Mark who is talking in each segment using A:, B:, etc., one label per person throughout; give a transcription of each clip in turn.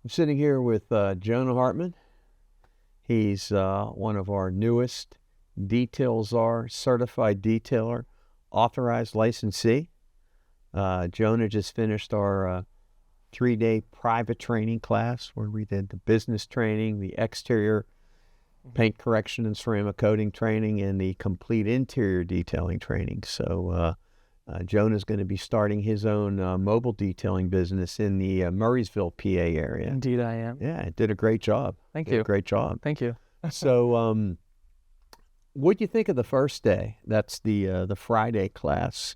A: I'm sitting here with Jonah Hartman. He's one of our newest Detail czar, certified detailer, authorized licensee. Jonah just finished our 3-day private training class where we did the business training, the exterior paint correction and ceramic coating training, and the complete interior detailing training. So Jonah's going to be starting his own mobile detailing business in the Murraysville, PA area.
B: Indeed I am.
A: Yeah, did a great job.
B: Thank
A: Did
B: you.
A: a great job.
B: Thank you.
A: So what'd you think of the first day? That's the Friday class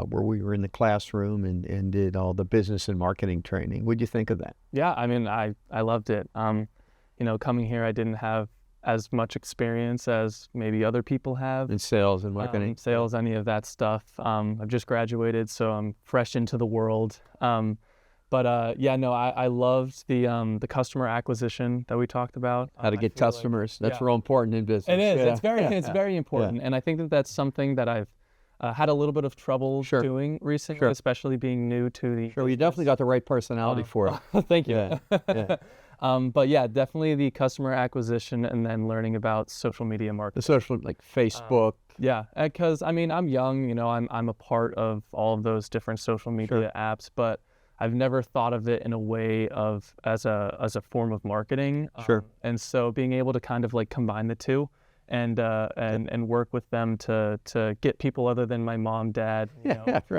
A: where we were in the classroom and did all the business and marketing training. What'd you think of that?
B: Yeah, I mean, I loved it. Coming here, I didn't have as much experience as maybe other people have.
A: In sales and marketing?
B: Sales, any of that stuff. I've just graduated, so I'm fresh into the world. I loved the customer acquisition that we talked about.
A: How to get customers. That's
B: yeah.
A: real important in business.
B: It is.
A: Yeah.
B: It's very important. And I think that that's something that I've had a little bit of trouble doing recently, especially being new to the
A: Sure, well, you definitely got the right personality for it.
B: Thank you.
A: Yeah.
B: But yeah, definitely the customer acquisition and then learning about social media marketing.
A: The social, like Facebook.
B: Yeah, because I mean, I'm young, I'm a part of all of those different social media apps, but I've never thought of it in a way of as a form of marketing.
A: Sure.
B: And so being able to kind of like combine the two and work with them to get people other than my mom, dad,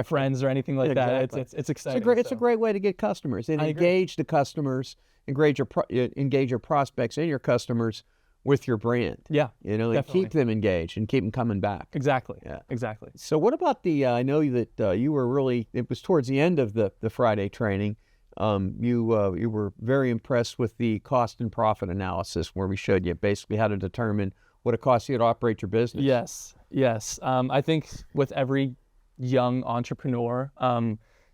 B: friends or anything like that. It's exciting.
A: It's a great way to get customers and engage the customers, engage your prospects and your customers with your brand.
B: Yeah,
A: and keep them engaged and keep them coming back.
B: Exactly.
A: Yeah,
B: exactly.
A: So what about I know that you were really, it was towards the end of the Friday training. You were very impressed with the cost and profit analysis where we showed you basically how to determine what it costs you to operate your business.
B: Yes. I think with every young entrepreneur,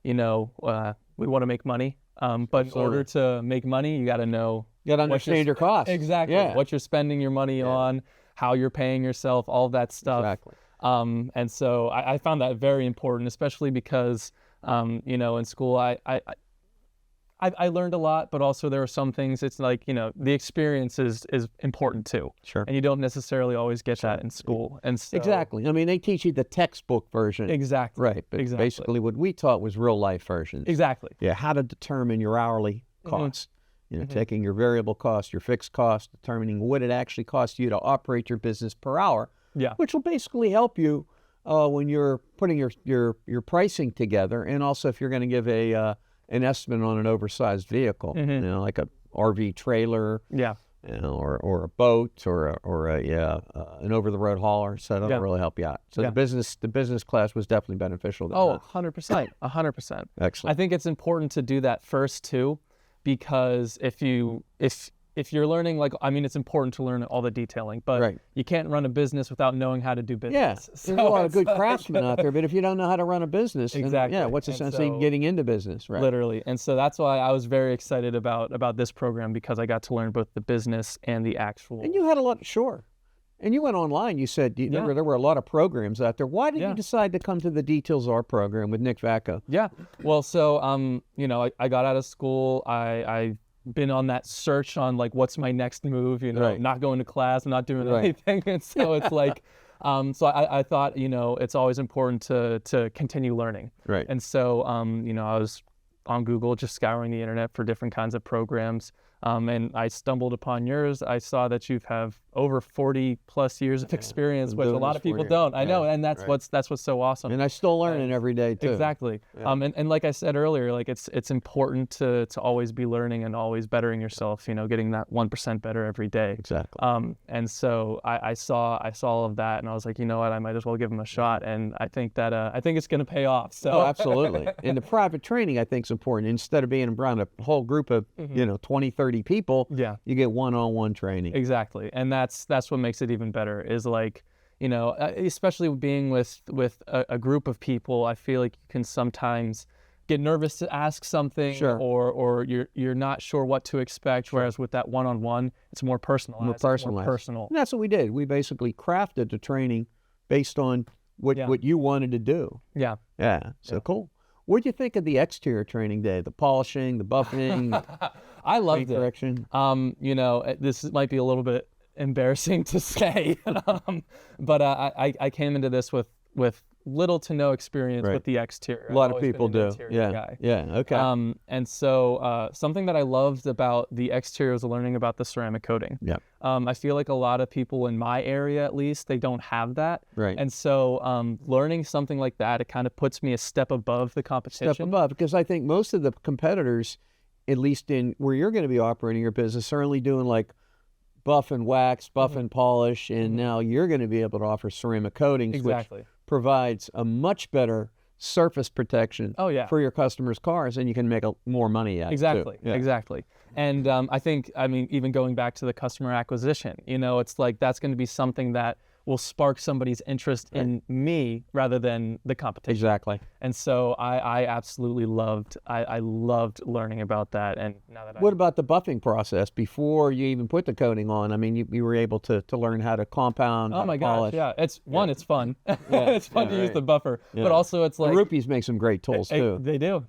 B: we want to make money. But in order to make money, you got to know.
A: You got to understand your costs.
B: Exactly.
A: Yeah.
B: What you're spending your money on, how you're paying yourself, all of that stuff.
A: Exactly.
B: And so I found that very important, especially because, in school, I learned a lot, but also there are some things, it's like, the experience is important too.
A: Sure.
B: And you don't necessarily always get that in school. And so,
A: exactly. I mean, they teach you the textbook version.
B: Exactly.
A: Right. But basically what we taught was real life versions.
B: Exactly.
A: Yeah. How to determine your hourly cost, taking your variable cost, your fixed cost, determining what it actually costs you to operate your business per hour.
B: Yeah.
A: Which will basically help you when you're putting your pricing together. And also if you're going to give an estimate on an oversized vehicle, like a RV trailer, or a boat, or an over-the-road hauler. So that'll really help you out. So the business class was definitely beneficial.
B: 100%, 100%.
A: Excellent.
B: I think it's important to do that first too, because if you're learning, it's important to learn all the detailing, but you can't run a business without knowing how to do business.
A: Yeah, there's a lot of good craftsmen out there, but if you don't know how to run a business,
B: exactly.
A: What's the sense of getting into business, right?
B: Literally. And so that's why I was very excited about this program, because I got to learn both the business and the actual.
A: And you had a lot, and you went online, you said there were a lot of programs out there. Why did you decide to come to the Detail czar program with Nick Vacco?
B: Yeah, well, so, I got out of school, I've been on that search on like what's my next move, not going to class, not doing anything. And so it's like so I thought it's always important to continue learning,
A: right?
B: And so I was on Google just scouring the internet for different kinds of programs, and I stumbled upon yours. I saw that you have over 40 plus years of experience, which a lot of people don't. I know, and that's what's so awesome.
A: And I still learning every day too.
B: Exactly. Yeah. And like I said earlier, like it's important to always be learning and always bettering yourself. Getting that 1% better every day.
A: Exactly.
B: And so I saw all of that, and I was like, you know what, I might as well give them a shot. And I think that it's going to pay off. So.
A: Oh, absolutely. And the private training I think is important. Instead of being around a whole group of 20, 30 people, you get one-on-one training.
B: Exactly. And that's what makes it even better, is like, especially being with a group of people, I feel like you can sometimes get nervous to ask something, or you're not sure what to expect, whereas with that one-on-one, it's more personalized. More personal.
A: And that's what we did. We basically crafted the training based on what you wanted to do.
B: Yeah.
A: Yeah. So cool. What do you think of the exterior training day? The polishing, the buffing,
B: I loved it.
A: correction.
B: This might be a little bit embarrassing to say, but I came into this with little to no experience with the exterior.
A: A lot of people do.
B: Guy.
A: Yeah. Okay.
B: And so something that I loved about the exterior was learning about the ceramic coating.
A: Yeah.
B: I feel like a lot of people in my area, at least, they don't have that.
A: Right.
B: And so learning something like that, it kind of puts me a step above the competition.
A: Step above, because I think most of the competitors, at least in where you're going to be operating your business, are only doing like buff and wax, buff and polish, and now you're going to be able to offer ceramic coatings, which provides a much better surface protection for your customers' cars, and you can make more money at it too.
B: Exactly. And even going back to the customer acquisition, it's like that's going to be something that will spark somebody's interest in me rather than the competition.
A: Exactly.
B: And so I absolutely loved learning about that. And now that
A: what about the buffing process before you even put the coating on? I mean, you were able to learn how to compound.
B: Oh my gosh, yeah. It's fun.
A: Yeah.
B: It's fun to use the buffer, but also it's like
A: the Rupees make some great tools too.
B: They do.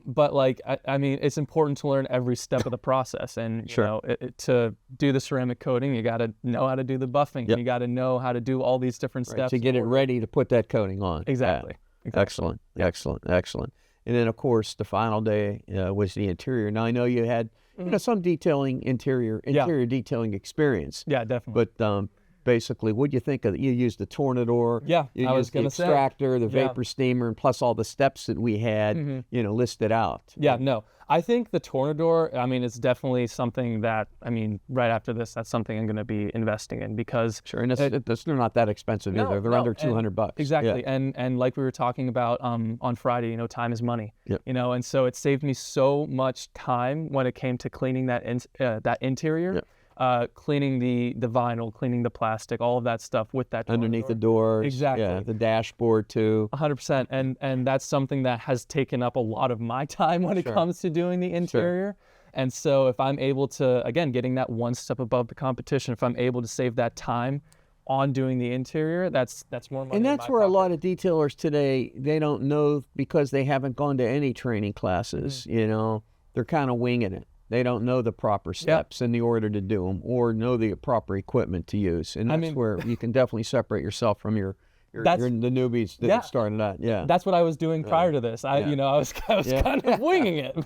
B: But like, I mean, it's important to learn every step of the process, and to do the ceramic coating, you got to know how to do the buffing. You got to know how to do all these different steps
A: to get it ready to put that coating on.
B: Exactly.
A: Excellent. And then of course the final day was the interior. Now I know you had some detailing interior detailing experience.
B: Yeah, definitely.
A: But basically, what do you think of? You used the Tornador.
B: Yeah,
A: you used the extractor, the vapor steamer, and plus all the steps that we had, listed out.
B: Yeah, no, I think the Tornador. I mean, it's definitely something that right after this, that's something I'm going to be investing in because
A: and they're not that expensive either. They're under $200.
B: Exactly, and like we were talking about on Friday, time is money.
A: Yep.
B: And so it saved me so much time when it came to cleaning that interior. Yep. Cleaning the vinyl, cleaning the plastic, all of that stuff with that
A: underneath the doors.
B: Exactly.
A: The dashboard too.
B: 100%. And that's something that has taken up a lot of my time when it comes to doing the interior. And so if I'm able to, again, getting that one step above the competition, if I'm able to save that time on doing the interior, that's more money.
A: And that's where a lot of detailers today, they don't know because they haven't gone to any training classes. They're kind of winging it. They don't know the proper steps in the order to do them, or know the proper equipment to use, and that's where you can definitely seprate yourself from the newbies that started out. Yeah,
B: that's what I was doing prior to this. I was kind of winging it.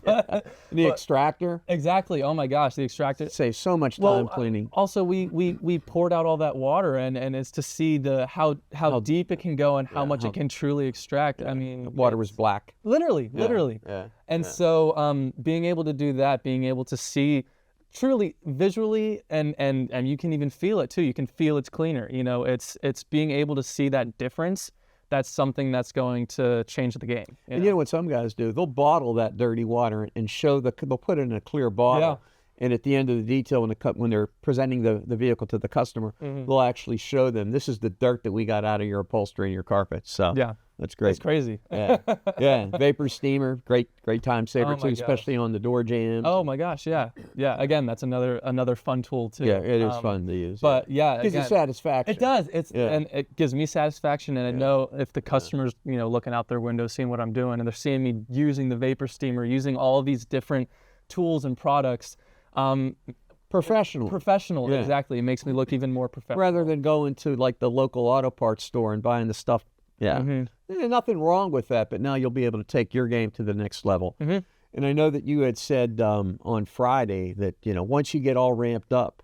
A: The extractor.
B: Exactly. Oh my gosh, the extractor
A: saves so much time cleaning.
B: Also, we poured out all that water, and it's to see how deep it can go and how much it can truly extract. I mean,
A: the water was black.
B: Literally. Yeah. And so being able to do that, being able to see truly visually and you can even feel it too. You can feel it's cleaner. It's being able to see that difference. That's something that's going to change the game.
A: And you know what some guys do? They'll bottle that dirty water and they'll put it in a clear bottle. Yeah. And at the end of the detail, when they're presenting the vehicle to the customer, they'll actually show them, this is the dirt that we got out of your upholstery and your carpet. So that's great.
B: That's crazy.
A: Yeah. Vapor steamer, great time saver too, especially on the door jams.
B: Oh my gosh, yeah. Again, that's another fun tool too.
A: Yeah, it is fun to use.
B: But it
A: gives you satisfaction.
B: It does. And it gives me satisfaction, and I know if the customer's looking out their window, seeing what I'm doing, and they're seeing me using the vapor steamer, using all of these different tools and products. Professional, exactly. It makes me look even more professional.
A: Rather than going to like the local auto parts store and buying the stuff. Yeah. Nothing wrong with that, but now you'll be able to take your game to the next level. And I know that you had said on Friday that once you get all ramped up,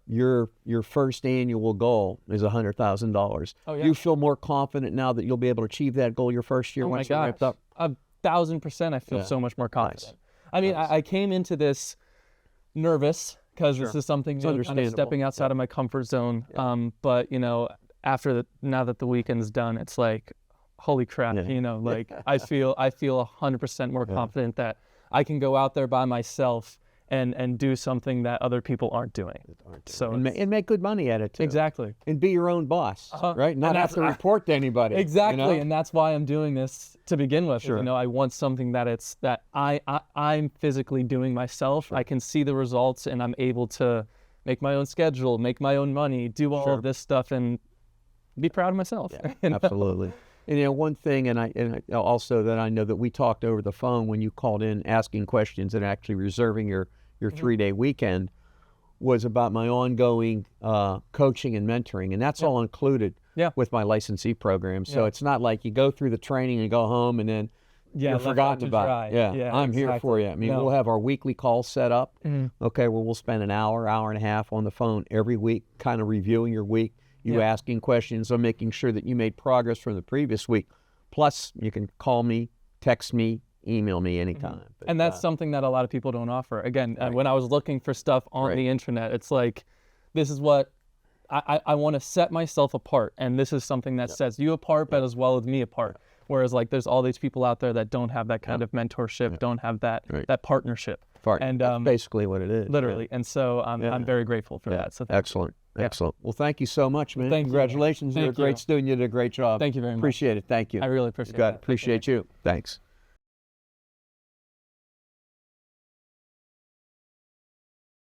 A: your first annual goal is $100,000.
B: Oh, yeah.
A: You feel more confident now that you'll be able to achieve that goal your first year once you're ramped up?
B: 1,000%. I feel so much more confident. Nice. I mean, I came into this nervous because this is something new, kind of stepping outside of my comfort zone. Yeah. But now that the weekend's done, it's like, holy crap, I feel 100% more confident that I can go out there by myself and do something that other people aren't doing. So
A: and make good money at it too.
B: Exactly.
A: And be your own boss, right? Not have to report to anybody.
B: Exactly, and that's why I'm doing this to begin with.
A: Sure.
B: I want something that I'm physically doing myself. Sure. I can see the results, and I'm able to make my own schedule, make my own money, do all of this stuff, and be proud of myself.
A: Yeah, absolutely. And one thing, and I also that I know that we talked over the phone when you called in asking questions and actually reserving your 3-day weekend, was about my ongoing coaching and mentoring, and that's all included with my licensee program. So it's not like you go through the training and go home and then you're forgotten about it. I'm here for you. I mean, we'll have our weekly calls set up, okay, where we'll spend an hour and a half on the phone every week, kind of reviewing your week, asking questions, or making sure that you made progress from the previous week. Plus, you can call me, text me, email me anytime. But,
B: and that's something that a lot of people don't offer. Again, when I was looking for stuff on the internet, it's like, this is what I want to set myself apart, and this is something that sets you apart, but as well as me apart. Whereas like there's all these people out there that don't have that kind of mentorship, don't have that that partnership.
A: And that's basically what it is.
B: Literally. And so I'm very grateful for that. So
A: excellent. Well, thank you so much, man. Congratulations. You're a great student. You did a great job.
B: Thank you very much.
A: Appreciate it. Thank you.
B: I really appreciate it.
A: Appreciate you. Thanks.